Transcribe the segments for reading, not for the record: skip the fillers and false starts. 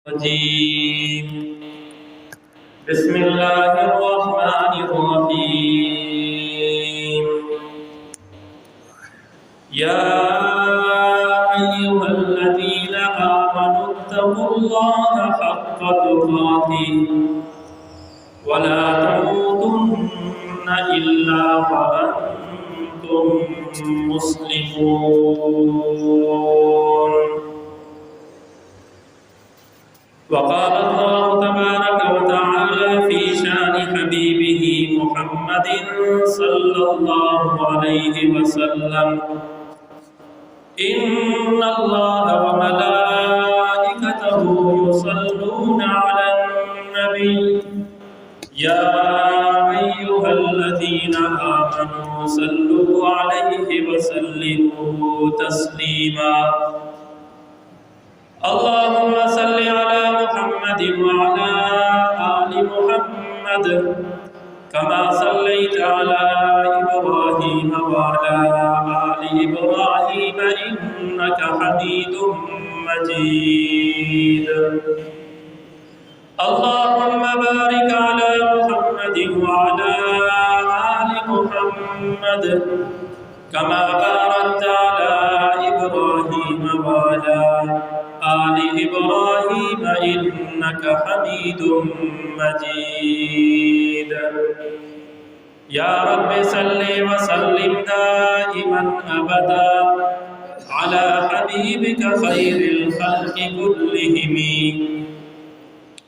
الرجيم بسم الله الرحمن الرحيم يا أيها الذين آمنوا اتقوا الله حق تقاته ولا تموتن إلا وأنتم مسلمون. وقال الله تبارك وتعالى في شان حبيبه محمد صلى الله عليه وسلم: إن الله وملائكته يصلون على النبي يا أيها الذين آمنوا صلوا عليه وسلموا تسليما. اللهم صل على محمد وعلى آل محمد كما صليت على إبراهيم وعلى آل إبراهيم إنك حميد مجيد. اللهم بارك على محمد وعلى آل محمد كما باركت على إبراهيم وعلى آل إبراهيم إنك حميد مجيد. يا رب صل وسلم دائما أبدا على حبيبك خير الخلق كلهم.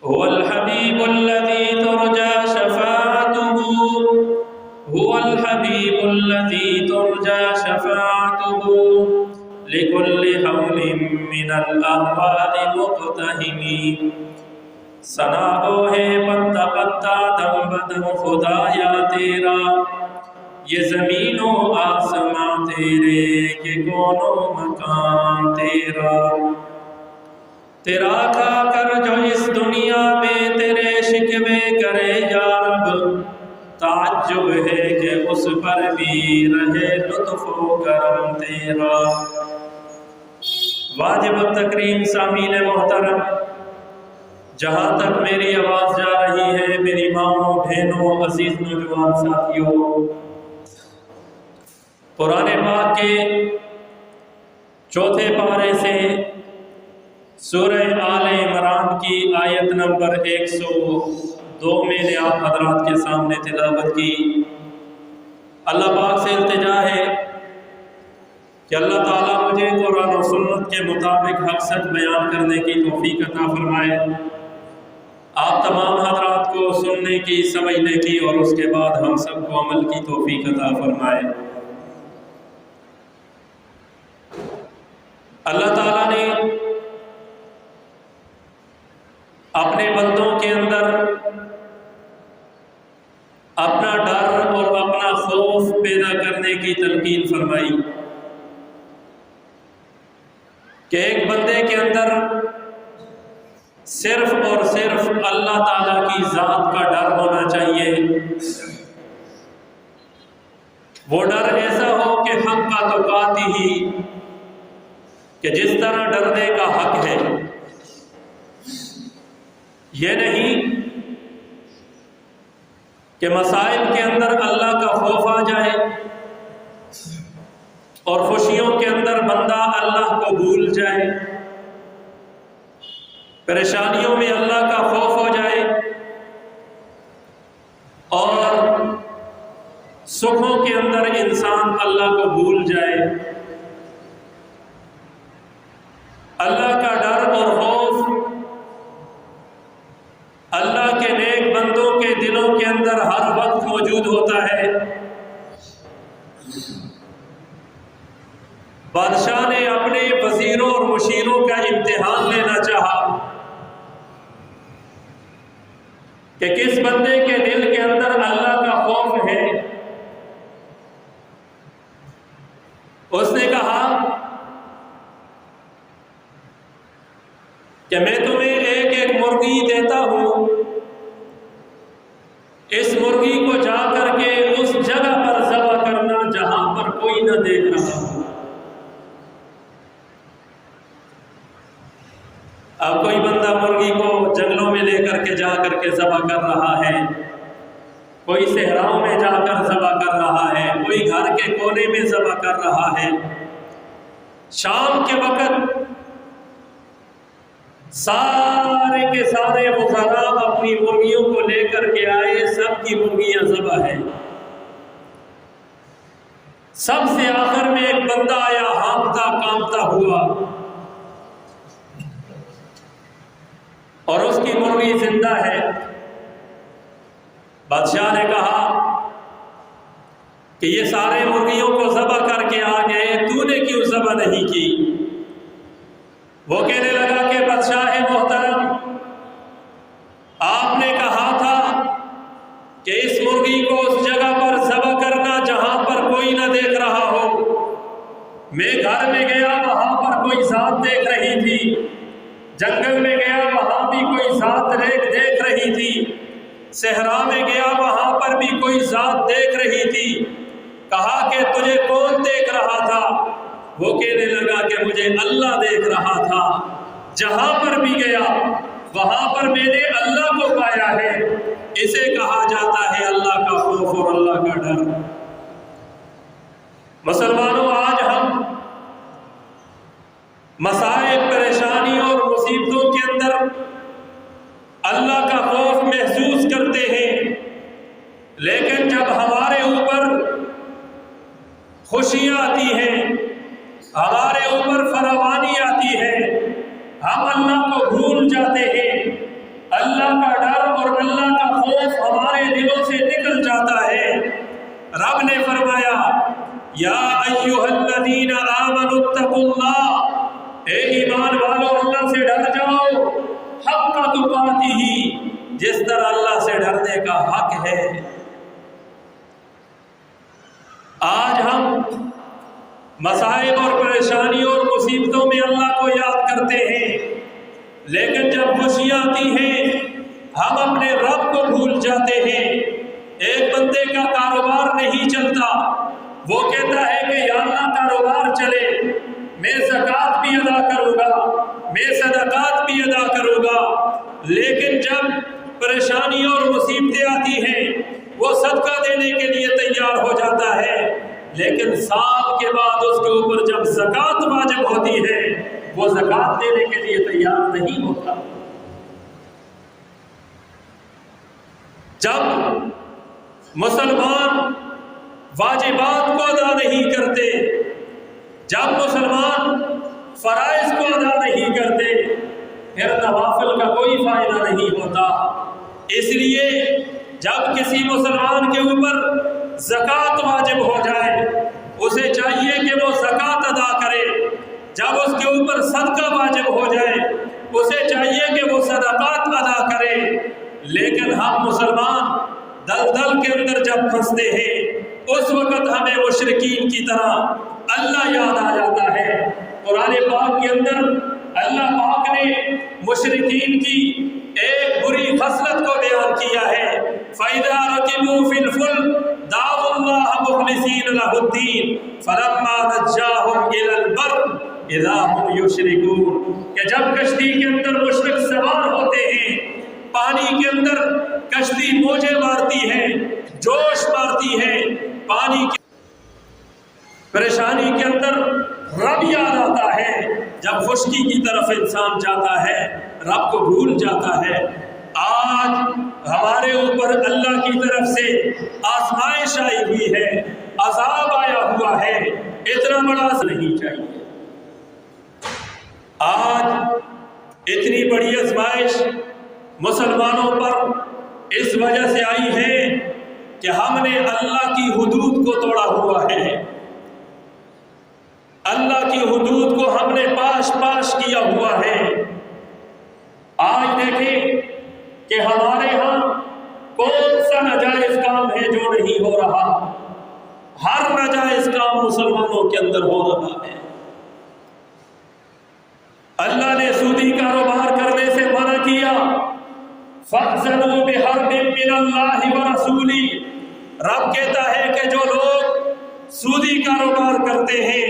هو الحبيب الذي ترجى شفاعته، هو الحبيب الذي ترجى شفاعته لكل حول من الأحوال مقتحم. ثنا ہے پتا پتا دم بدم خدایا تیرا، یہ زمین و آسمان تیرے کہ کون و مکان تیرا. تیرا کھا کر جو اس دنیا میں تیرے شکوے کرے یا رب، تعجب ہے کہ اس پر بھی رہے لطف و کرم تیرا. واجب التکریم سامعین محترم، جہاں تک میری آواز جا رہی ہے، میری ماؤں بہنوں عزیز نوجوان ساتھیوں، قرآن پاک کے چوتھے پارے سے سورہ آل عمران کی آیت نمبر 102 میں نے آپ حضرات کے سامنے تلاوت کی. اللہ پاک سے التجا ہے کہ اللہ تعالیٰ مجھے قرآن و سنت کے مطابق حق سچ بیان کرنے کی توفیق عطا فرمائے، آپ تمام حضرات کو سننے کی، سمجھنے کی اور اس کے بعد ہم سب کو عمل کی توفیق عطا فرمائے. اللہ تعالیٰ نے اپنے بندوں کے اندر اپنا ڈر اور اپنا خوف پیدا کرنے کی تلقین فرمائی کہ ایک بندے کے اندر صرف اور صرف اللہ تعالیٰ کی ذات کا ڈر ہونا چاہیے. وہ ڈر ایسا ہو کہ حق کا توقاتی ہی، کہ جس طرح ڈرنے کا حق ہے، یہ نہیں کہ مسائل کے اندر اللہ کا خوف آ جائے اور خوشیوں کے اندر بندہ اللہ کو بھول جائے، پریشانیوں میں اللہ کا خوف ہو جائے اور سکھوں کے اندر انسان اللہ کو بھول جائے. اللہ کا ڈر اور خوف اللہ کے نیک بندوں کے دلوں کے اندر ہر وقت موجود ہوتا ہے. بادشاہ نے اپنے وزیروں اور مشیروں کا امتحان لینا چاہا کہ کس بندے کے دل کے اندر اللہ کا خوف ہے. اس نے کہا کہ میں تمہیں ایک ایک مرغی دیتا ہوں، اس مرغی کو جا کر کے اس جگہ پر ذبح کرنا جہاں پر کوئی نہ دیکھ رہا ہو. اب کوئی بندہ مرغی کر کے ذبح کر رہا ہے، کوئی صحراؤں میں جا کر ذبح کر رہا ہے، کوئی گھر کے کونے میں ذبح کر رہا ہے۔ شام کے وقت سارے کے سارے وزراء اپنی مرغیوں کو لے کر کے آئے، سب کی مرغیاں ذبح ہیں۔ سب سے آخر میں ایک بندہ آیا ہانپتا کانپتا ہوا، اور اس کی مرغی زندہ ہے۔ بادشاہ نے کہا کہ یہ سارے مرغیوں کو ذبح کر کے آ گئے، تو نے کیوں ذبح نہیں کی؟ وہ کہنے لگا کہ بادشاہ محترم، آپ نے کہا تھا کہ اس مرغی کو اس جگہ پر ذبح کرنا جہاں پر کوئی نہ دیکھ رہا ہو۔ میں گھر میں گیا، وہاں پر کوئی ذات دیکھ رہی تھی، جنگل میں گیا، وہاں بھی کوئی ذات دیکھ رہی تھی، صحرا میں گیا، وہاں پر بھی کوئی ذات دیکھ رہی تھی۔ کہا کہ تجھے کون دیکھ رہا تھا؟ وہ کہنے لگا کہ مجھے اللہ دیکھ رہا تھا۔ جہاں پر بھی گیا وہاں پر میں نے اللہ کو پایا ہے۔ اسے کہا جاتا ہے اللہ کا خوف اور اللہ کا ڈر۔ مسلمانوں، آج ہم مسائب، پریشانی اور مصیبتوں کے اندر اللہ کا خوف محسوس کرتے ہیں، لیکن جب ہمارے اوپر خوشیاں آتی ہیں، ہمارے اوپر فراوانی آتی ہے، ہم اللہ کو بھول جاتے ہیں۔ اللہ کا ڈر اور اللہ کا خوف ہمارے دلوں سے نکل جاتا ہے۔ رب نے فرمایا یا ایھا الذین آمنوا اتقوا اللہ، اے ایمان والو اللہ سے ڈر جاؤ، حق تقاتہ، جس طرح اللہ سے ڈرنے کا حق ہے۔ آج ہم مسائب اور پریشانیوں اور مصیبتوں میں اللہ کو یاد کرتے ہیں، لیکن جب خوشیاں آتی ہیں ہم اپنے رب کو بھول جاتے ہیں۔ ایک بندے کا کاروبار نہیں چلتا، وہ کہتا ہے کہ یا اللہ کاروبار چلے، میں زکوٰۃ بھی ادا کروں گا، میں صدقات بھی ادا کروں گا، لیکن جب پریشانیاں اور مصیبتیں آتی ہیں وہ صدقہ دینے کے لیے تیار ہو جاتا ہے، لیکن سال کے بعد اس کے اوپر جب زکوٰۃ واجب ہوتی ہے وہ زکوٰۃ دینے کے لیے تیار نہیں ہوتا۔ جب مسلمان واجبات کو ادا نہیں کرتے، جب مسلمان فرائض کو ادا نہیں کرتے، پھر نوافل کا کوئی فائدہ نہیں ہوتا۔ اس لیے جب کسی مسلمان کے اوپر زکوٰۃ واجب ہو جائے اسے چاہیے کہ وہ زکوٰۃ ادا کرے، جب اس کے اوپر صدقہ واجب ہو جائے اسے چاہیے کہ وہ صدقات ادا کرے۔ لیکن ہم مسلمان دلدل کے اندر جب پھنستے ہیں اس وقت ہمیں مشرکین کی طرح اللہ یاد آ جاتا ہے۔ قرآن پاک کے اندر اللہ پاک نے مشرکین کی ایک بری خصلت کو بیان کیا ہے، فَإِذَا رَكِبُوا فِي الْفُلْكِ دَعَوُا اللَّهَ مُخْلِصِينَ لَهُ الدِّينَ فَلَمَّا نَجَّاهُمْ إِلَى الْبَرِّ إِذَا هُمْ يُشْرِكُونَ، کہ جب کشتی کے اندر مشرک سوار ہوتے ہیں، پانی کے اندر کشتی موجیں مارتی ہے، جوش مارتی ہے، پانی کی پریشانی کے اندر رب یاد آتا ہے۔ جب خشکی کی طرف انسان جاتا ہے رب کو بھول جاتا ہے۔ آج ہمارے اوپر اللہ کی طرف سے آزمائش آئی ہوئی ہے، عذاب آیا ہوا ہے، اتنا بڑا نہیں چاہیے۔ آج اتنی بڑی آزمائش مسلمانوں پر اس وجہ سے آئی ہے کہ ہم نے اللہ کی حدود کو توڑا ہوا ہے، اللہ کی حدود کو ہم نے پاش پاش کیا ہوا ہے۔ آج دیکھیں کہ ہمارے ہاں کون سا ناجائز کام ہے جو نہیں ہو رہا، ہر ناجائز کام مسلمانوں کے اندر ہو رہا ہے۔ اللہ نے سودی کاروبار کرنے سے منع کیا، فَأْذَنُوا بِحَرْبٍ مِّنَ اللَّهِ وَرَسُولِهِ۔ رب کہتا ہے کہ جو لوگ سودی کاروبار کرتے ہیں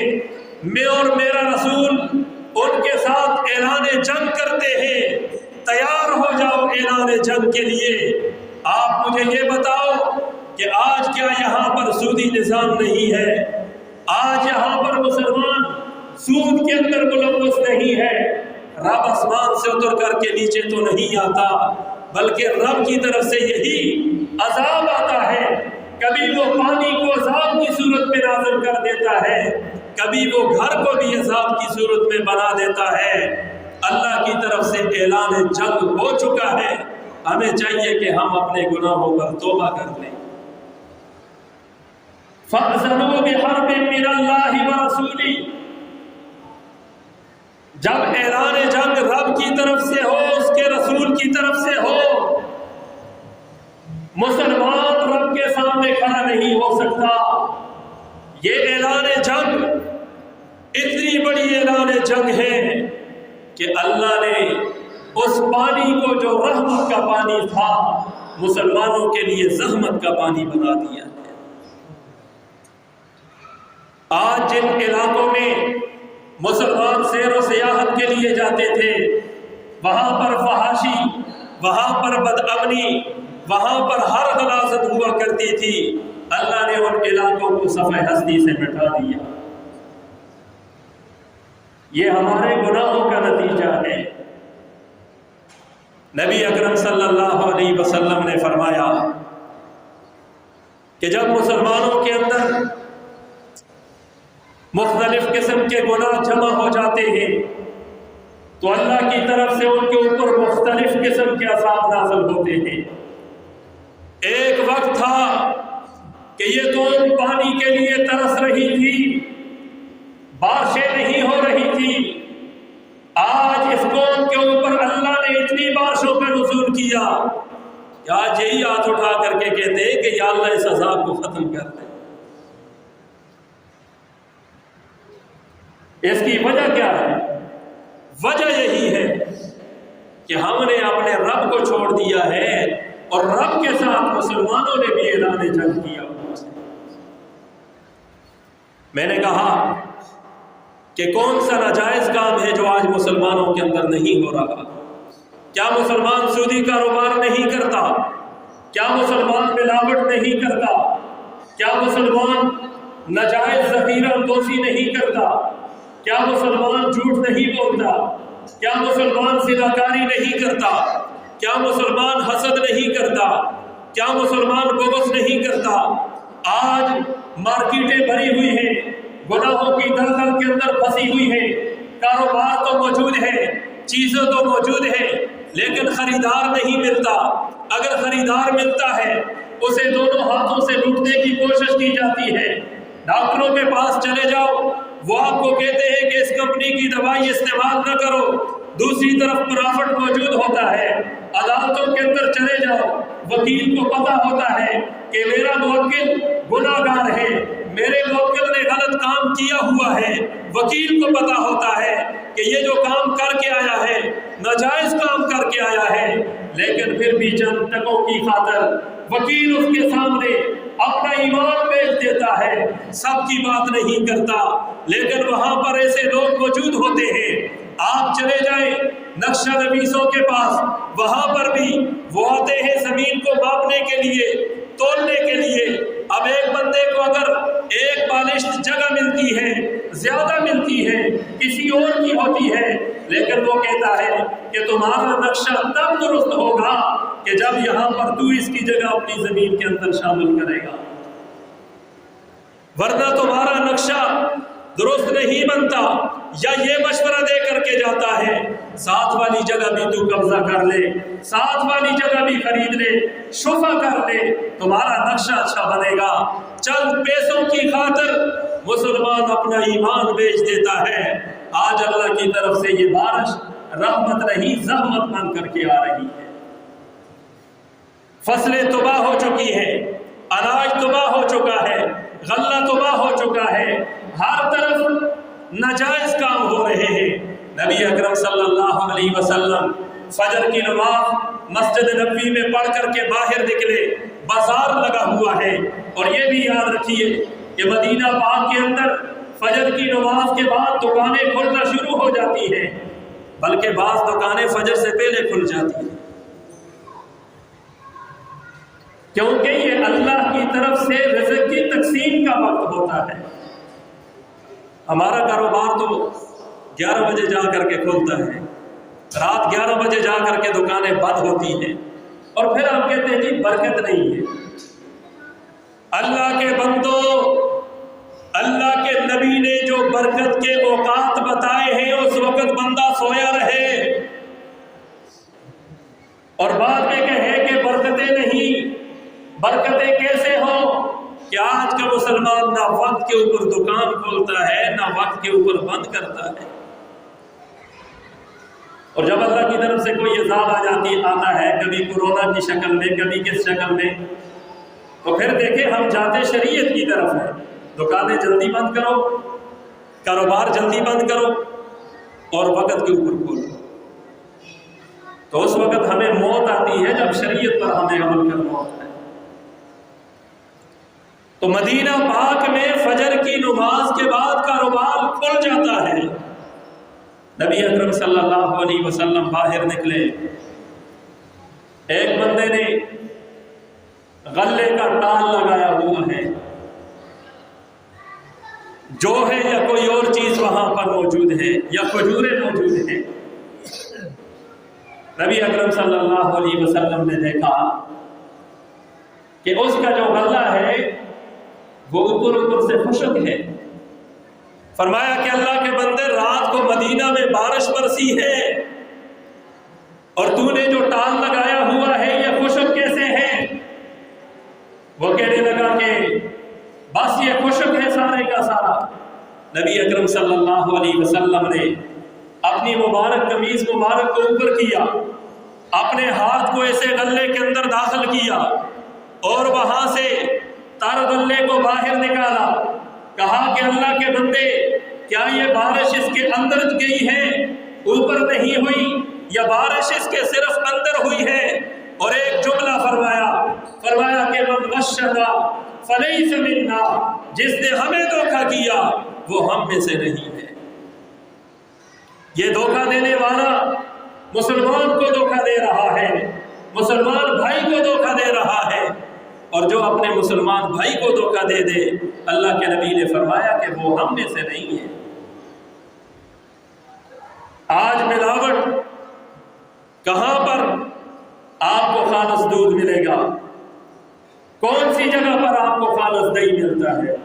میں اور میرا رسول ان کے ساتھ اعلان جنگ کرتے ہیں، تیار ہو جاؤ اعلان جنگ کے لیے۔ آپ مجھے یہ بتاؤ کہ آج کیا یہاں پر سودی نظام نہیں ہے؟ آج یہاں پر مسلمان سود کے اندر ملوث نہیں ہے؟ رب آسمان سے اتر کر کے نیچے تو نہیں آتا، بلکہ رب کی طرف سے یہی عذاب آتا ہے۔ کبھی وہ پانی کو عذاب کی صورت میں نازل کر دیتا ہے، کبھی وہ گھر کو بھی عذاب کی صورت میں بنا دیتا ہے۔ اللہ کی طرف سے اعلان جنگ ہو چکا ہے، ہمیں چاہیے کہ ہم اپنے گناہوں پر توبہ کر لیں۔ فَأْذَنُوا بِحَرْبٍ مِّنَ اللَّهِ وَرَسُولِهِ، جب اعلان جنگ رب کی طرف سے ہو، اس کے رسول کی طرف سے ہو، مسلمان رب کے سامنے کھڑا نہیں ہو سکتا۔ یہ اعلان جنگ اتنی بڑی اعلان جنگ ہے کہ اللہ نے اس پانی کو جو رحمت کا پانی تھا مسلمانوں کے لیے زحمت کا پانی بنا دیا ہے۔ آج جن علاقوں میں مسلمان سیر و سیاحت کے لیے جاتے تھے، وہاں پر فحاشی، وہاں پر بدامنی، وہاں پر ہر غلاظت ہوا کرتی تھی، اللہ نے ان علاقوں کو صفحہ ہستی سے مٹا دیا۔ یہ ہمارے گناہوں کا نتیجہ ہے۔ نبی اکرم صلی اللہ علیہ وسلم نے فرمایا کہ جب مسلمانوں کے اندر مختلف قسم کے گناہ جمع ہو جاتے ہیں تو اللہ کی طرف سے ان کے اوپر مختلف قسم کے عذاب نازل ہوتے ہیں۔ ایک وقت تھا کہ یہ قوم پانی کے لیے ترس رہی تھی، بارشیں نہیں ہو رہی تھی۔ آج اس قوم کے اوپر اللہ نے اتنی بارشوں کا نزول کیا کہ آج یہی ہاتھ اٹھا کر کے کہتے ہیں کہ یا اللہ اس عذاب کو ختم کر دے۔ اس کی وجہ کیا ہے؟ وجہ یہی ہے کہ ہم نے اپنے رب کو چھوڑ دیا ہے، اور رب کے ساتھ مسلمانوں نے بھی اعلان جنگ کیا۔ میں نے کہا کہ کون سا ناجائز کام ہے جو آج مسلمانوں کے اندر نہیں ہو رہا؟ کیا مسلمان سودی کاروبار نہیں کرتا؟ کیا مسلمان ملاوٹ نہیں کرتا؟ کیا مسلمان ناجائز ذخیرہ اندوزی نہیں کرتا؟ کیا مسلمان جھوٹ نہیں بولتا؟ کیا مسلمان زناکاری نہیں کرتا؟ کیا مسلمان حسد نہیں کرتا؟ کیا مسلمان بغض نہیں کرتا؟ آج مارکیٹیں بھری ہوئی ہیں، گناہوں کی دلدل کے اندر پھنسی ہوئی ہیں، کاروبار تو موجود ہے، چیزیں تو موجود ہیں، لیکن خریدار نہیں ملتا۔ اگر خریدار ملتا ہے اسے دونوں ہاتھوں سے لوٹنے کی کوشش کی جاتی ہے۔ ڈاکٹروں کے پاس چلے جاؤ، وہ آپ کو کہتے ہیں کہ اس کمپنی کی دوائی استعمال نہ کرو، دوسری طرف پرافٹ موجود ہوتا ہے۔ عدالتوں کے اندر چلے جاؤ، وکیل کو پتا ہوتا ہے کہ میرا موکل گناہ گار ہے، میرے موکل نے غلط کام کیا ہوا ہے، وکیل کو پتا ہوتا ہے کہ یہ جو کام کر کے آیا ہے ناجائز کام کر کے آیا ہے، لیکن پھر بھی چند ٹکوں کی خاطر وکیل اس کے سامنے اپنا ایمان بیچ دیتا ہے، سب کی بات نہیں کرتا۔ لیکن وہاں پر ایسے لوگ موجود ہوتے ہیں، آپ چلے جائیں نقشہ نویسوں کے پاس، وہاں پر بھی وہ آتے ہیں زمین کو ماپنے کے لیے، تولنے کے لیے۔ اب ایک بندے کو اگر ایک بالشت جگہ ملتی ہے، زیادہ ملتی ہے، کسی اور کی ہوتی ہے، لیکن وہ کہتا ہے کہ تمہارا نقشہ تب درست ہوگا کہ جب یہاں پر تو اس کی جگہ اپنی زمین کے اندر شامل کرے گا، ورنہ تمہارا نقشہ درست نہیں بنتا۔ یا یہ مشورہ دے کر کے جاتا ہے ساتھ والی جگہ بھی تو قبضہ کر لے، ساتھ والی جگہ بھی خرید لے، شفا کر لے، تمہارا نقشہ اچھا بنے گا۔ چند پیسوں کی خاطر مسلمان اپنا ایمان بیچ دیتا ہے۔ آج اللہ کی طرف سے یہ بارش رحمت نہیں زحمت بن کر کے آ رہی ہے۔ فصلیں تباہ ہو چکی ہیں، اناج تباہ ہو چکا ہے، غلہ تباہ ہو چکا ہے، ہر طرف ناجائز کام ہو رہے ہیں۔ نبی اکرم صلی اللہ علیہ وسلم فجر کی نماز مسجد نبوی میں پڑھ کر کے باہر نکلے، بازار لگا ہوا ہے۔ اور یہ بھی یاد رکھیے کہ مدینہ پاک کے اندر فجر کی نماز کے بعد دکانیں کھلنا شروع ہو جاتی ہیں، بلکہ بعض دکانیں فجر سے پہلے کھل جاتی ہیں۔ کیونکہ یہ اللہ کی طرف سے رزق کی تقسیم کا وقت ہوتا ہے۔ ہمارا کاروبار تو 11 بجے جا کر کے کھلتا ہے، رات 11 بجے جا کر کے دکانیں بند ہوتی ہیں، اور پھر آپ کہتے ہیں جی برکت نہیں ہے۔ اللہ کے بندو، اللہ کے نبی نے جو برکت کے اوقات بتائے ہیں اس وقت بندہ سویا رہے، اور بعد میں کہے کہ برکتیں نہیں۔ برکتیں کیسے ہوں کہ آج کا مسلمان نہ وقت کے اوپر دکان کھولتا ہے نہ وقت کے اوپر بند کرتا ہے، اور جب اللہ کی طرف سے کوئی عذاب آتا ہے، کبھی کورونا کی شکل میں، کبھی کس شکل میں، تو پھر دیکھیں ہم جاتے شریعت کی طرف ہیں۔ دکانیں جلدی بند کرو، کاروبار جلدی بند کرو، اور وقت کے اوپر کھولو۔ تو اس وقت ہمیں موت آتی ہے جب شریعت پر ہمیں عمل کرنا ہوتا ہے۔ تو مدینہ پاک میں فجر کی نماز کے بعد کاروبار کھل جاتا ہے۔ نبی اکرم صلی اللہ علیہ وسلم باہر نکلے، ایک بندے نے غلے کا ٹال لگایا ہوا ہے، جو ہے یا کوئی اور چیز وہاں پر موجود ہے یا کھجوریں موجود ہیں۔ نبی اکرم صلی اللہ علیہ وسلم نے دیکھا کہ اس کا جو غلہ ہے وہ اوپر سے خشک ہے۔ فرمایا کہ اللہ کے بندے، رات کو مدینہ میں بارش برسی ہے اور تو نے جو ٹال لگایا ہوا ہے یہ خشک کیسے ہے؟ وہ کہنے لگا کہ بس یہ خشک ہے سارے کا سارا۔ نبی اکرم صلی اللہ علیہ وسلم نے اپنی مبارک قمیض مبارک کو اوپر کیا، اپنے ہاتھ کو ایسے غلے کے اندر داخل کیا اور وہاں سے تر غلے کو باہر نکالا، کہا کہ اللہ کے بندے، کیا یہ بارش اس کے اندر گئی ہے، اوپر نہیں ہوئی، یا بارش اس کے صرف اندر ہوئی ہے؟ اور ایک جملہ فرمایا کہ من غشنا فلیس منا، جس نے ہمیں دھوکہ کیا وہ ہم میں سے نہیں ہے۔ یہ دھوکہ دینے والا مسلمان کو دھوکہ دے رہا ہے، مسلمان بھائی کو دھوکہ دے رہا ہے، اور جو اپنے مسلمان بھائی کو دھوکہ دے دے، اللہ کے نبی نے فرمایا کہ وہ ہم میں سے نہیں ہے۔ آج ملاوٹ کہاں پر آپ کو خالص دودھ ملے گا؟ کون سی جگہ پر آپ کو خالص دہی ملتا ہے؟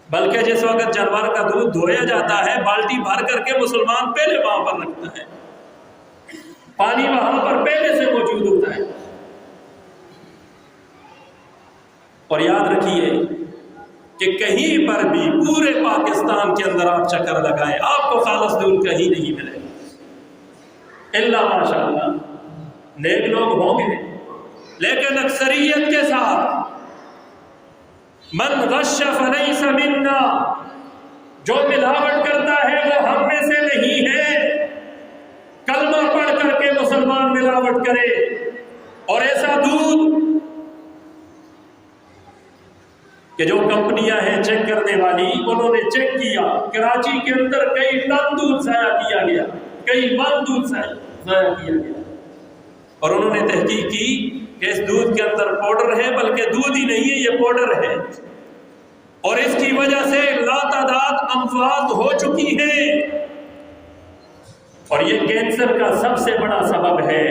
بلکہ جس وقت جانور کا دودھ دھویا جاتا ہے، بالٹی بھر کر کے مسلمان پہلے وہاں پر رکھتا ہے، پانی وہاں پر پہلے سے موجود ہوتا ہے۔ اور یاد رکھیے کہ کہیں پر بھی پورے پاکستان کے اندر آپ چکر لگائیں، آپ کو خالص دودھ کہیں نہیں ملے گا، الا ماشاءاللہ نیک لوگ ہوں گے، لیکن اکثریت کے ساتھ من غش فلیس منا، جو ملاوٹ کرتا ہے وہ ہم میں سے نہیں ہے۔ کلمہ پڑھ کر کے مسلمان ملاوٹ کرے، اور ایسا دودھ کہ جو کمپنیاں ہیں چیک کرنے والی، انہوں نے چیک کیا، کراچی کے اندر کئی ٹن دودھ ضائع کیا گیا، کئی من دودھ ضائع کیا گیا، اور انہوں نے تحقیق کی کہ اس دودھ کے اندر پاؤڈر ہے، بلکہ دودھ ہی نہیں ہے، یہ پاؤڈر ہے، اور اس کی وجہ سے لاتعداد اموات ہو چکی ہیں، اور یہ کینسر کا سب سے بڑا سبب ہے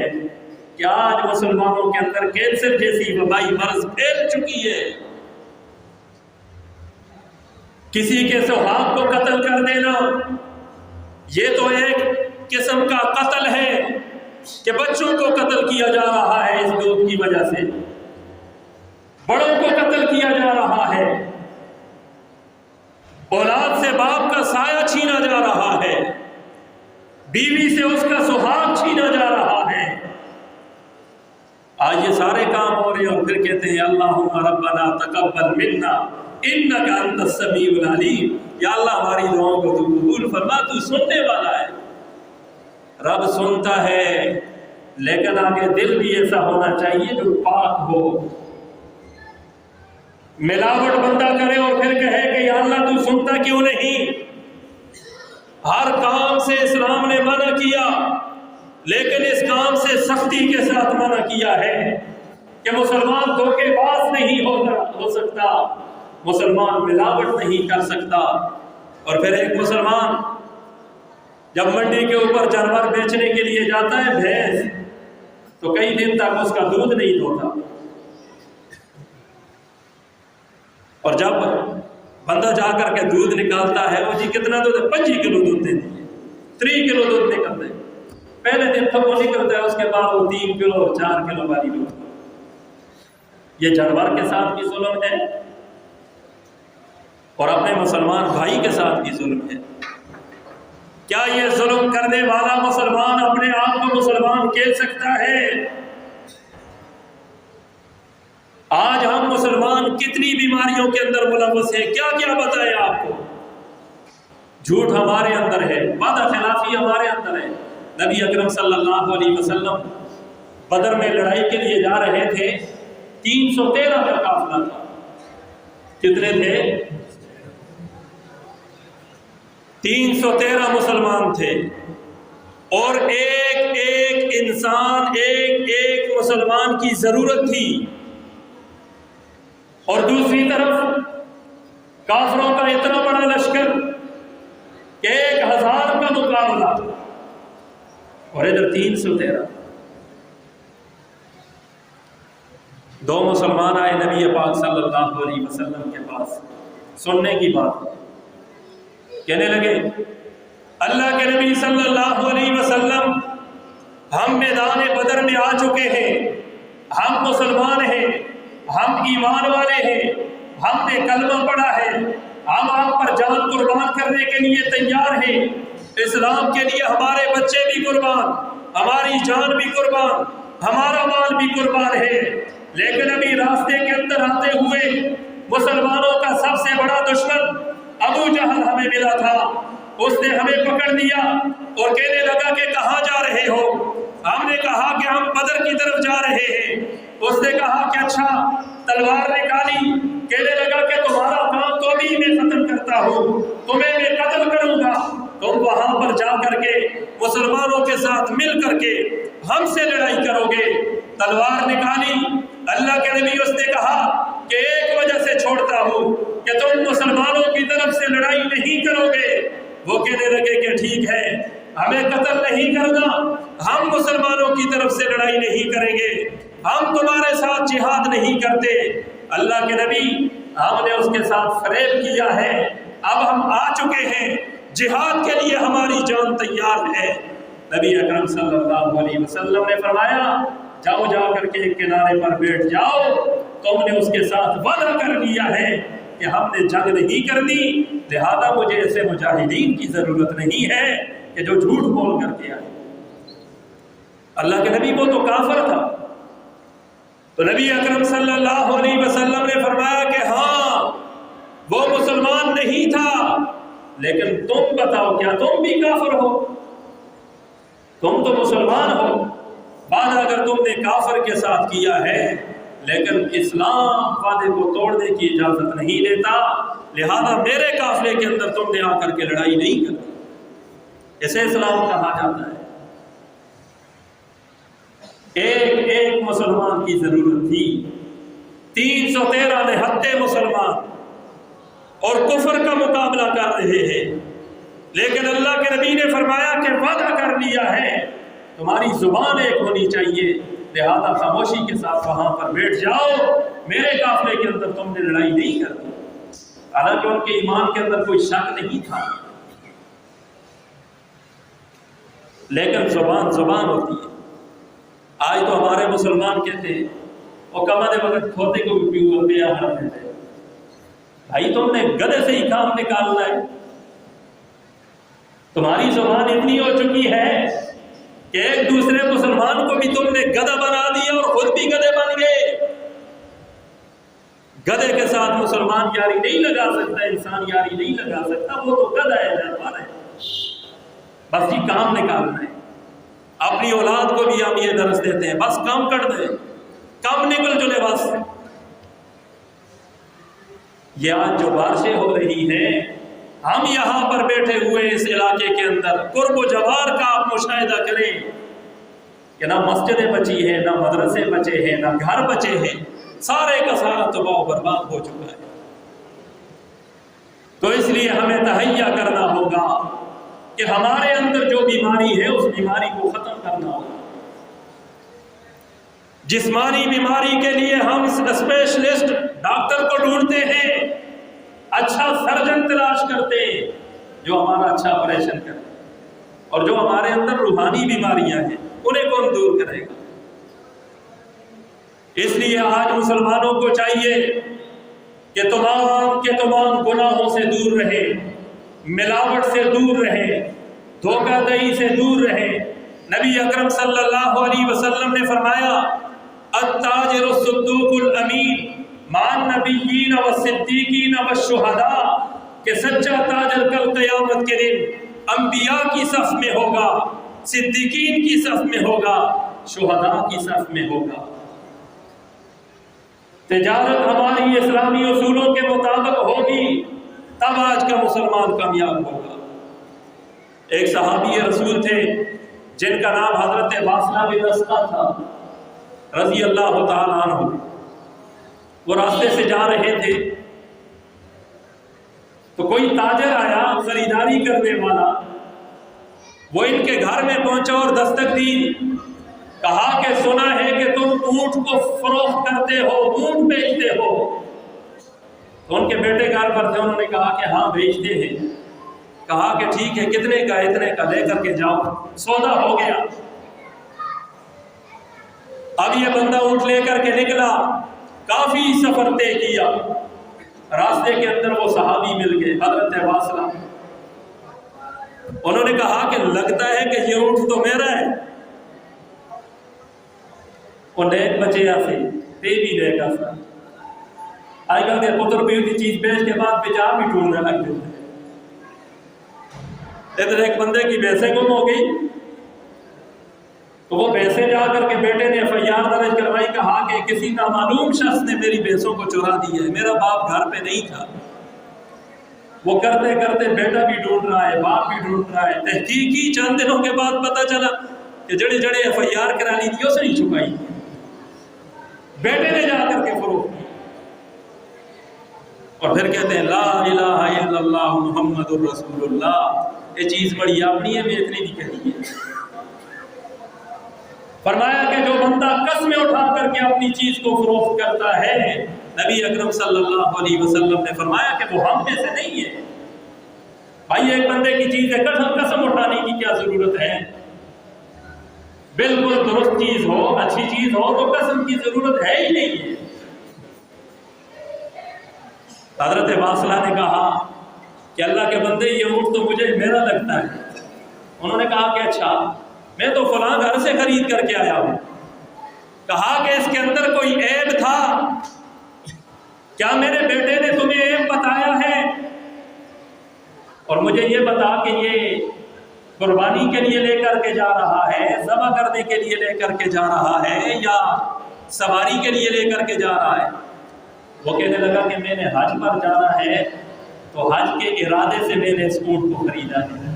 کہ آج مسلمانوں کے اندر کینسر جیسی وبائی مرض پھیل چکی ہے۔ کسی کے سہاگ کو قتل کر دینا، یہ تو ایک قسم کا قتل ہے کہ بچوں کو قتل کیا جا رہا ہے اس دودھ کی وجہ سے، بڑوں کو قتل کیا جا رہا ہے، اولاد سے باپ کا سایہ چھینا جا رہا ہے، بیوی سے اس کا سہاگ چھینا جا رہا ہے۔ آج یہ سارے کام ہو رہے ہیں، اور پھر کہتے ہیں اللہم ربنا تقبل منا انک انت السمیع العلیم، یا اللہ ہماری دعاؤں کو تو قبول فرما، تو سننے والا ہے۔ رب سنتا ہے، لیکن آگے دل بھی ایسا ہونا چاہیے جو پاک ہو۔ ملاوٹ بندہ کرے اور پھر کہے کہ یا اللہ تو سنتا کیوں نہیں؟ ہر کام سے اسلام نے منع کیا، لیکن اس کام سے سختی کے ساتھ منع کیا ہے کہ مسلمان دھوکے باز نہیں ہو سکتا، مسلمان ملاوٹ نہیں کر سکتا۔ اور پھر ایک مسلمان جب منڈی کے اوپر جانور بیچنے کے لیے جاتا ہے، بھینس، تو کئی دن تک اس کا دودھ نہیں دھوتا، اور جب بندہ جا کر کے دودھ نکالتا ہے، وہ جی کتنا دودھ ہے، 25 کلو دودھ دیتے ہیں، 3 کلو دودھ نکلتے ہیں، پہلے دن تو وہ نکلتا ہے، اس کے بعد وہ 3 کلو 4 کلو والی دودھ۔ یہ جانور کے ساتھ بھی ظلم ہے اور اپنے مسلمان بھائی کے ساتھ بھی ظلم ہے۔ کیا یہ ظلم کرنے والا مسلمان اپنے آپ کو مسلمان کہہ سکتا ہے؟ آج ہم مسلمان کتنی بیماریوں کے اندر ملوث ہیں، کیا کیا بتائیں آپ کو۔ جھوٹ ہمارے اندر ہے، وعدہ خلافی ہمارے اندر ہے۔ نبی اکرم صلی اللہ علیہ وسلم بدر میں لڑائی کے لیے جا رہے تھے، 313 کا قافلہ تھا۔ کتنے تھے؟ 313 مسلمان تھے، اور ایک ایک انسان، ایک ایک مسلمان کی ضرورت تھی، اور دوسری طرف کافروں کا اتنا بڑا لشکر کہ 1000 کا مقابلہ، اور ادھر 313۔ 2 مسلمان آئے نبی پاک صلی اللہ علیہ وسلم کے پاس، سننے کی بات ہے، کہنے لگے اللہ کے نبی صلی اللہ علیہ وسلم، ہم میدان بدر میں آ چکے ہیں، ہم مسلمان ہیں، ہم ایمان والے ہیں، ہم نے کلمہ پڑھا ہے، ہم آپ پر جان قربان کرنے کے لیے تیار ہیں، اسلام کے لیے ہمارے بچے بھی قربان، ہماری جان بھی قربان، ہمارا مال بھی قربان ہے، لیکن ابھی راستے کے اندر آتے ہوئے مسلمانوں کا سب سے بڑا دشمن ابو جہل ہمیں ملا تھا، اس نے ہمیں پکڑ لیا اور کہنے لگا کہ کہاں جا رہے ہو؟ ہم نے کہا کہ ہم بدر کی طرف جا رہے ہیں۔ اس نے کہا کہ اچھا، تلوار نکالی، کہنے لگا کہ تمہارا کام تو ابھی میں ختم کرتا ہوں، تمہیں میں قتل کروں گا، تم وہاں پر جا کر کے مسلمانوں کے ساتھ مل کر کے ہم سے لڑائی کرو گے۔ تلوار نکالی، اللہ کے نبی اس نے کہا کہ ایک وجہ سے چھوڑتا ہوں کہ تم مسلمانوں کی طرف سے لڑائی نہیں کرو گے۔ وہ کہنے لگے کہ ٹھیک ہے، ہمیں قتل نہیں کرنا، ہم مسلمانوں کی طرف سے لڑائی نہیں کریں گے، ہم تمہارے ساتھ جہاد نہیں کرتے۔ اللہ کے نبی، ہم نے اس کے ساتھ فریب کیا ہے، اب ہم آ چکے ہیں، جہاد کے لیے ہماری جان تیار ہے۔ نبی اکرم صلی اللہ علیہ وسلم نے فرمایا، جاؤ جا کر کے ایک کنارے پر بیٹھ جاؤ، تم نے اس کے ساتھ وعدہ کر لیا ہے کہ ہم نے جنگ نہیں کرنی، لہذا مجھے ایسے مجاہدین کی ضرورت نہیں ہے کہ جو جھوٹ بول کر کے آئے۔ اللہ کے نبی، وہ تو کافر تھا، تو نبی اکرم صلی اللہ علیہ وسلم نے فرمایا کہ ہاں وہ مسلمان نہیں تھا، لیکن تم بتاؤ کیا تم بھی کافر ہو؟ تم تو مسلمان ہو، وعدہ اگر تم نے کافر کے ساتھ کیا ہے، لیکن اسلام وعدے کو توڑنے کی اجازت نہیں دیتا، لہذا میرے قافلے کے اندر تم نے آ کر کے لڑائی نہیں کرتی۔ اسے اسلام کہا جاتا ہے۔ ایک ایک مسلمان کی ضرورت تھی، 313 نہتے مسلمان اور کفر کا مقابلہ کر رہے ہیں، لیکن اللہ کے نبی نے فرمایا کہ وعدہ کر لیا ہے، تمہاری زبان ایک ہونی چاہیے، لہذا خاموشی کے ساتھ وہاں پر بیٹھ جاؤ، میرے قافلے کے اندر تم نے لڑائی نہیں کرتی۔ حالانکہ ان کے ایمان کے اندر کوئی شک نہیں تھا، لیکن زبان زبان ہوتی ہے۔ آج تو ہمارے مسلمان کہتے ہیں، اور کمانے وقت کھوتے کو بھی پیا حرم ہے، بھائی تم نے گدے سے ہی کام نکالنا ہے۔ تمہاری زبان اتنی ہو چکی ہے کہ ایک دوسرے مسلمان کو بھی تم نے گدھا بنا دیا اور خود بھی گدھے بن گئے۔ گدھے کے ساتھ مسلمان یاری نہیں لگا سکتا، انسان یاری نہیں لگا سکتا، وہ تو گدھا ہے، جانور ہے، بس یہ کام نکالنا ہے۔ اپنی اولاد کو بھی ہم یہ درس دیتے ہیں، بس کام کر دیں، کام نکل جلے بس۔ یہ آج جو بارشیں ہو رہی ہیں، ہم یہاں پر بیٹھے ہوئے اس علاقے کے اندر قرب و جوار کا آپ مشاہدہ کریں، کہ نہ مسجدیں بچی ہیں، نہ مدرسے بچے ہیں، نہ گھر بچے ہیں، سارے کا سارا تباہ و برباد ہو چکا ہے۔ تو اس لیے ہمیں تہیا کرنا ہوگا کہ ہمارے اندر جو بیماری ہے اس بیماری کو ختم کرنا ہوگا۔ جسمانی بیماری کے لیے ہم اسپیشلسٹ ڈاکٹر کو ڈھونڈتے ہیں، اچھا سرجن تلاش کرتے ہیں جو ہمارا اچھا آپریشن کرے، اور جو ہمارے اندر روحانی بیماریاں ہیں انہیں کون دور کرے گا؟ اس لیے آج مسلمانوں کو چاہیے کہ تمام کے تمام گناہوں سے دور رہے، ملاوٹ سے دور رہے، دھوکہ دہی سے دور رہے۔ نبی اکرم صلی اللہ علیہ وسلم نے فرمایا التاجر الصدوق الامین مع النبیین والصدیقین والشہداء، کہ سچا تاجر کل قیامت کے دن انبیاء کی صف میں ہوگا، صدیقین کی صف میں ہوگا، شہداء کی صف میں ہوگا۔ تجارت ہماری اسلامی اصولوں کے مطابق ہوگی تب آج کا مسلمان کامیاب ہوگا۔ ایک صحابی رسول تھے جن کا نام حضرت واصلہ بن اسقع تھا رضی اللہ تعالیٰ عنہ۔ وہ راستے سے جا رہے تھے تو کوئی تاجر آیا خریداری کرنے والا، وہ ان کے گھر میں پہنچا اور دستک دی، کہا کہ سنا ہے کہ تم اونٹ کو فروخت کرتے ہو، اونٹ بیچتے ہو۔ تو ان کے بیٹے گھر پر تھے، انہوں نے کہا کہ ہاں بیچتے ہیں۔ کہا کہ ٹھیک ہے، کتنے کا؟ اتنے کا، لے کر کے جاؤ۔ سودا ہو گیا۔ اب یہ بندہ اونٹ لے کر کے نکلا، کافی سفر طے کیا، راستے کے اندر وہ صحابی مل گئے حضرت واصلہ۔ انہوں نے کہا کہ لگتا ہے کہ یہ اونٹ تو میرا ہے۔ اور نیک بچے ایسے تے بھی نیک ایسا آج کل کے پتر بھی ہوتی چیز بیچ کے بعد بیچار بھی ڈھونڈنے لگ جاتے ہیں۔ ادھر ایک بندے کی بھینسیں گم ہو گئی تو وہ بھینسیں جا کر کے بیٹے نے FIR درج کروائی، کہا کہ کسی نامعلوم شخص نے میری بھینسوں کو چرا دی ہے، میرا باپ گھر پہ نہیں تھا۔ وہ کرتے کرتے بیٹا بھی ڈھونڈ رہا ہے، باپ بھی ڈھونڈ رہا ہے۔ تحقیق کی، چند دنوں کے بعد پتہ چلا کہ جڑے جڑے FIR کرانی تھی اسے نہیں چکائی، بیٹے نے جا کر کے فروخت کی۔ اور پھر کہتے ہیں لا الہ الا اللہ محمد الرسول اللہ، یہ چیز بڑی اپنی ہے، میں اتنی نہیں کہی ہے۔ فرمایا کہ جو بندہ قسمیں اٹھا کر کے اپنی چیز کو فروخت کرتا ہے، نبی اکرم صلی اللہ علیہ وسلم نے فرمایا کہ وہ ہم میں سے نہیں ہے۔ بھائی ایک بندے کی چیز ہے، قسم اٹھانے کی کیا ضرورت ہے؟ بالکل درست چیز ہو، اچھی چیز ہو تو قسم کی ضرورت ہے ہی نہیں ہے۔ حضرت واصلہ نے کہا کہ اللہ کے بندے یہ اونٹ تو مجھے میرا لگتا ہے۔ انہوں نے کہا کہ اچھا، میں تو فلاں گھر سے خرید کر کے آیا ہوں۔ کہا کہ اس کے اندر کوئی عیب تھا؟ کیا میرے بیٹے نے تمہیں عیب بتایا ہے؟ اور مجھے یہ بتا کہ یہ قربانی کے لیے لے کر کے جا رہا ہے، ذبح کرنے کے لیے لے کر کے جا رہا ہے، یا سواری کے لیے لے کر کے جا رہا ہے؟ وہ کہنے لگا کہ میں نے حج پر جانا ہے تو حج کے ارادے سے میں نے اس اونٹ کو خریدا ہے،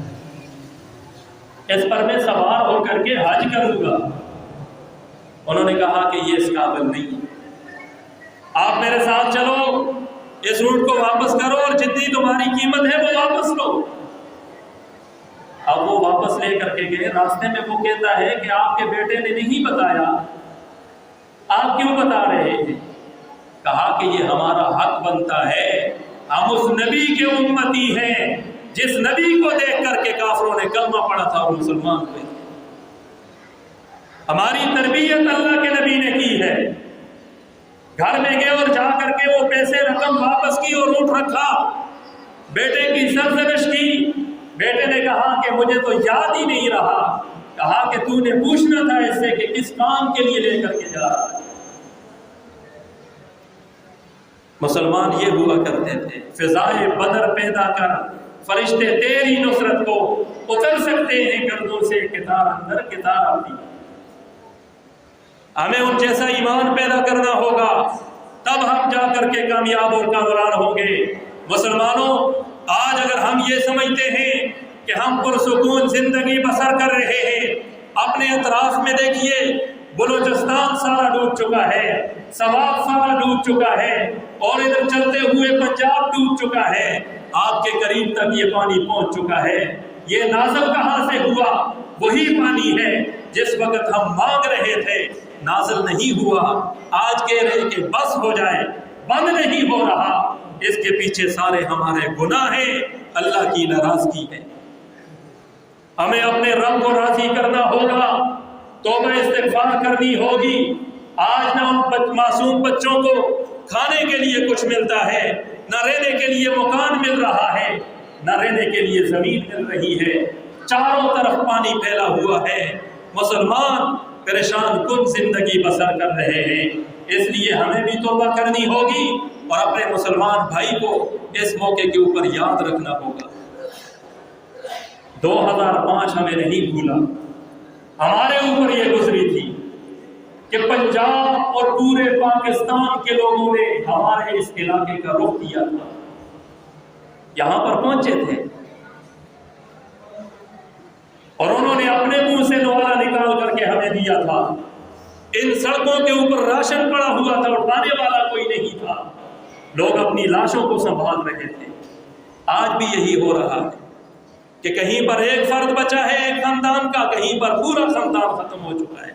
اس پر میں سوار ہو کر کے حج کروں گا۔ انہوں نے کہا کہ یہ اس قابل نہیں ہے، آپ میرے ساتھ چلو، اس اونٹ کو واپس کرو اور جتنی تمہاری قیمت ہے وہ واپس لو۔ اب وہ واپس لے کر کے گئے، راستے میں وہ کہتا ہے کہ آپ کے بیٹے نے نہیں بتایا، آپ کیوں بتا رہے ہیں؟ کہا کہ یہ ہمارا حق بنتا ہے، ہم اس نبی کے امتی ہیں جس نبی کو دیکھ کر کے کافروں نے کلمہ پڑھا تھا اور مسلمان ہوئے۔ ہماری تربیت اللہ کے نبی نے کی ہے۔ گھر میں گئے اور جا کر کے وہ پیسے رقم واپس کی اور اونٹ رکھا، بیٹے کی سرزنش کی۔ بیٹے نے کہا کہ مجھے تو یاد ہی نہیں رہا۔ کہا کہ تو نے پوچھنا تھا اس سے کہ کس کام کے لیے لے کر کے جا رہا ہے۔ مسلمان یہ ہوا کرتے تھے، فضائے بدر پیدا کر فرشتے تیری نصرت کو اتر سکتے ہیں گردوں سے، کتار اندر کتار آتی۔ ہمیں ان جیسا ایمان پیدا کرنا ہوگا، تب ہم جا کر کے کامیاب اور کامران ہوں گے۔ مسلمانوں، آج اگر ہم یہ سمجھتے ہیں کہ ہم پرسکون زندگی بسر کر رہے ہیں، اپنے اطراف میں دیکھیے، بلوچستان سارا ڈوب چکا ہے، سوات سارا ڈوب چکا ہے، اور ادھر چلتے ہوئے پنجاب ڈوب چکا ہے، آپ کے قریب تک یہ پانی پہنچ چکا ہے۔ یہ نازل کہاں سے ہوا؟ وہی پانی ہے جس وقت ہم مانگ رہے تھے، نازل نہیں ہوا۔ آج کہہ رہے کہ بس ہو جائے، بند نہیں ہو رہا۔ اس کے پیچھے سارے ہمارے گناہ ہیں، اللہ کی ناراضگی ہے۔ ہمیں اپنے رب کو راضی کرنا ہوگا، توبہ استغفار کرنی ہوگی۔ آج نہ ان معصوم بچوں کو کھانے کے لیے کچھ ملتا ہے، نہ رہنے کے لیے مکان مل رہا ہے، نہ رہنے کے لیے زمین مل رہی ہے، چاروں طرف پانی پھیلا ہوا ہے۔ مسلمان پریشان کن زندگی بسر کر رہے ہیں۔ اس لیے ہمیں بھی توبہ کرنی ہوگی اور اپنے مسلمان بھائی کو اس موقع کے اوپر یاد رکھنا ہوگا۔ 2005 ہمیں نہیں بھولا، ہمارے اوپر یہ گزری تھی کہ پنجاب اور پورے پاکستان کے لوگوں نے ہمارے اس علاقے کا رخ کیا تھا، یہاں پر پہنچے تھے، اور انہوں نے اپنے منہ سے نوالا نکال کر کے ہمیں دیا تھا۔ ان سڑکوں کے اوپر راشن پڑا ہوا تھا، اٹھانے والا کوئی نہیں تھا، لوگ اپنی لاشوں کو سنبھال رہے تھے۔ آج بھی یہی ہو رہا ہے کہ کہیں پر ایک فرد بچا ہے ایک خاندان کا، کہیں پر پورا خاندان ختم ہو چکا ہے۔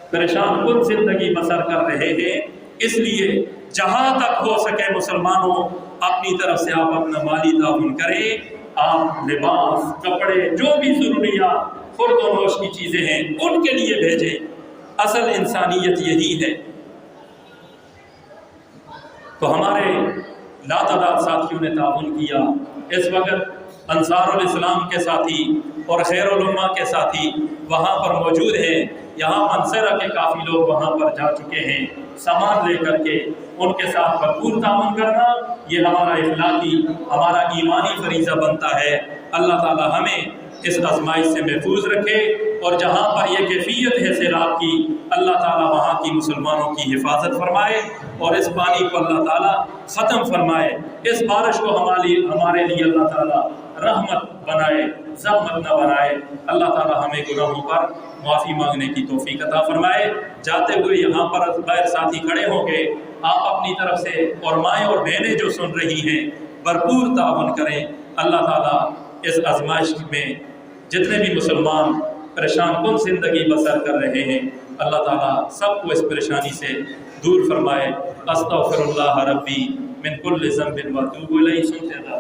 پریشان کن زندگی بسر کر رہے ہیں۔ اس لیے جہاں تک ہو سکے مسلمانوں اپنی طرف سے آپ اپنا مالی تعاون کریں، آپ لباس، کپڑے، جو بھی ضروریات خورد و نوش کی چیزیں ہیں ان کے لیے بھیجیں۔ اصل انسانیت یہی ہے۔ تو ہمارے لاتعداد ساتھیوں نے تعاون کیا۔ اس وقت انصار الاسلام کے ساتھی اور خیر الامہ کے ساتھی وہاں پر موجود ہیں۔ یہاں منصرہ کے کافی لوگ وہاں پر جا چکے ہیں سامان لے کر کے۔ ان کے ساتھ بھرپور تعاون کرنا یہ ہمارا اخلاقی، ہمارا ایمانی فریضہ بنتا ہے۔ اللہ تعالی ہمیں اس آزمائش سے محفوظ رکھے، اور جہاں پر یہ کیفیت ہے سیلاب کی، اللہ تعالیٰ وہاں کی مسلمانوں کی حفاظت فرمائے، اور اس پانی کو اللہ تعالیٰ ختم فرمائے۔ اس بارش کو ہمارے لیے اللہ تعالیٰ رحمت بنائے، زحمت نہ بنائے۔ اللہ تعالیٰ ہمیں گناہوں پر معافی مانگنے کی توفیق عطا فرمائے۔ جاتے ہوئے یہاں پر غیر ساتھی کھڑے ہوں گے، آپ اپنی طرف سے اور مائیں اور بہنیں جو سن رہی ہیں بھرپور تعاون کریں۔ اللہ تعالیٰ اس آزمائش میں جتنے بھی مسلمان پریشان کن زندگی بسر کر رہے ہیں، اللہ تعالیٰ سب کو اس پریشانی سے دور فرمائے۔ استغفر اللہ ربی من کل ذنب و اتوب الیہ۔